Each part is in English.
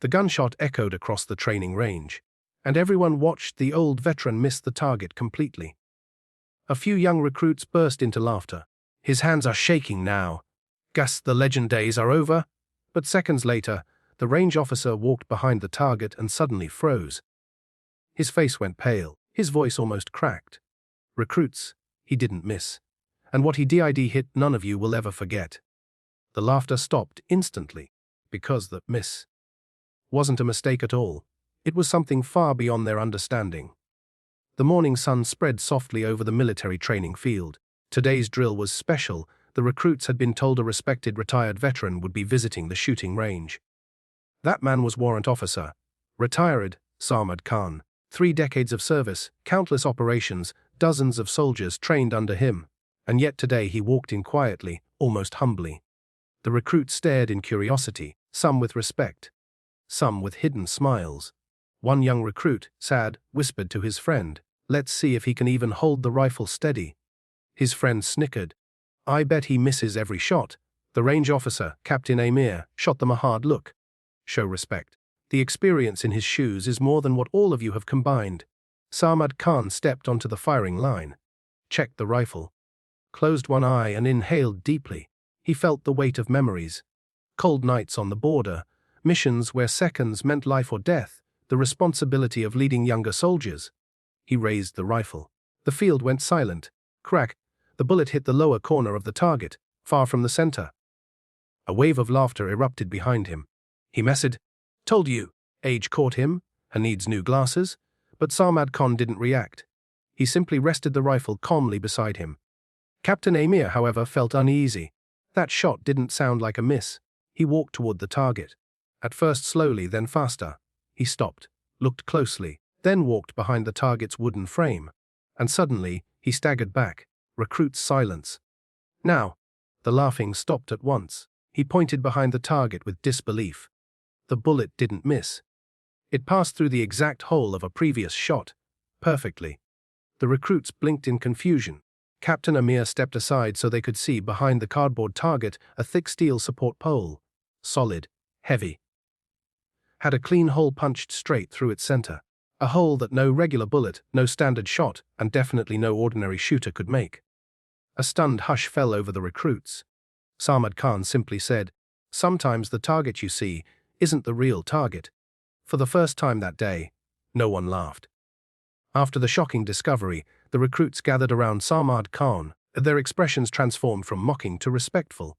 The gunshot echoed across the training range, and everyone watched the old veteran miss the target completely. A few young recruits burst into laughter. "His hands are shaking now. Gus, the legend days are over." But seconds later, the range officer walked behind the target and suddenly froze. His face went pale, his voice almost cracked. "Recruits, he didn't miss. And what he did hit none of you will ever forget." The laughter stopped instantly, because the miss wasn't a mistake at all. It was something far beyond their understanding. The morning sun spread softly over the military training field. Today's drill was special. The recruits had been told a respected retired veteran would be visiting the shooting range. That man was Warrant Officer, retired Sarmad Khan. 3 decades of service, countless operations, dozens of soldiers trained under him. And yet today he walked in quietly, almost humbly. The recruits stared in curiosity, some with respect, some with hidden smiles. One young recruit, sad, whispered to his friend, "Let's see if he can even hold the rifle steady." His friend snickered. "I bet he misses every shot." The range officer, Captain Amir, shot them a hard look. "Show respect. The experience in his shoes is more than what all of you have combined." Sarmad Khan stepped onto the firing line, checked the rifle, closed one eye and inhaled deeply. He felt the weight of memories. Cold nights on the border, missions where seconds meant life or death, the responsibility of leading younger soldiers. He raised the rifle. The field went silent. Crack! The bullet hit the lower corner of the target, far from the center. A wave of laughter erupted behind him. He messaged, "Told you, age caught him, and needs new glasses." But Sarmad Khan didn't react. He simply rested the rifle calmly beside him. Captain Amir, however, felt uneasy. That shot didn't sound like a miss. He walked toward the target. At first slowly, then faster. He stopped, looked closely, then walked behind the target's wooden frame. And suddenly, he staggered back. Recruits' silence. "Now." The laughing stopped at once. He pointed behind the target with disbelief. The bullet didn't miss. It passed through the exact hole of a previous shot, perfectly. The recruits blinked in confusion. Captain Amir stepped aside so they could see behind the cardboard target a thick steel support pole. Solid, heavy. Had a clean hole punched straight through its center. A hole that no regular bullet, no standard shot, and definitely no ordinary shooter could make. A stunned hush fell over the recruits. Sarmad Khan simply said, "Sometimes the target you see isn't the real target." For the first time that day, no one laughed. After the shocking discovery, the recruits gathered around Sarmad Khan, their expressions transformed from mocking to respectful.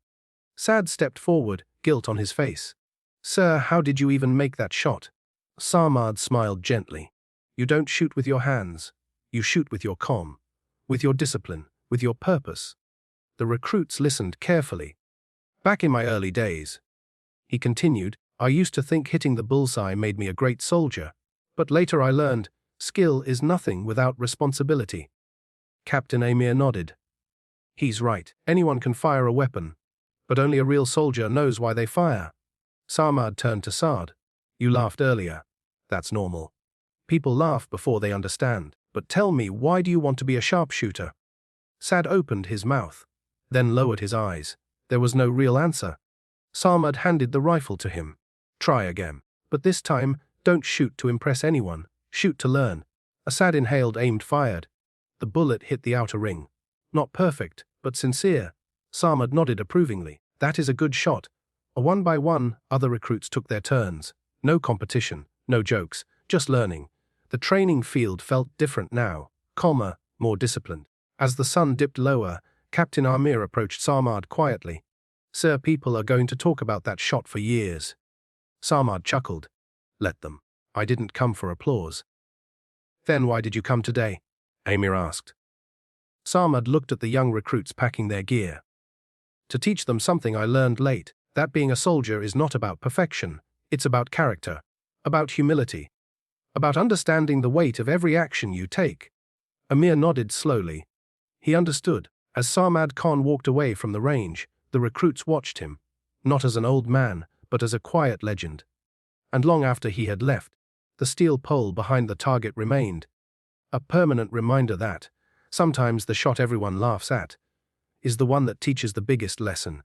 Sad stepped forward, guilt on his face. "Sir, how did you even make that shot?" Sarmad smiled gently. "You don't shoot with your hands. You shoot with your comm, with your discipline, with your purpose." The recruits listened carefully. "Back in my early days," he continued, "I used to think hitting the bullseye made me a great soldier. But later I learned, skill is nothing without responsibility." Captain Amir nodded. "He's right. Anyone can fire a weapon, but only a real soldier knows why they fire." Sarmad turned to Saad. "You laughed earlier. That's normal. People laugh before they understand. But tell me, why do you want to be a sharpshooter?" Saad opened his mouth, then lowered his eyes. There was no real answer. Sarmad handed the rifle to him. "Try again. But this time, don't shoot to impress anyone. Shoot to learn." Saad inhaled, aimed, fired. The bullet hit the outer ring. Not perfect, but sincere. Sarmad nodded approvingly. "That is a good shot." One by one, other recruits took their turns. No competition, no jokes, just learning. The training field felt different now, calmer, more disciplined. As the sun dipped lower, Captain Amir approached Sarmad quietly. "Sir, people are going to talk about that shot for years." Sarmad chuckled. "Let them. I didn't come for applause." "Then why did you come today?" Amir asked. Sarmad looked at the young recruits packing their gear. "To teach them something I learned late, that being a soldier is not about perfection, it's about character, about humility, about understanding the weight of every action you take." Amir nodded slowly. He understood. As Sarmad Khan walked away from the range, the recruits watched him, not as an old man, but as a quiet legend. And long after he had left, the steel pole behind the target remained, a permanent reminder that, sometimes the shot everyone laughs at is the one that teaches the biggest lesson.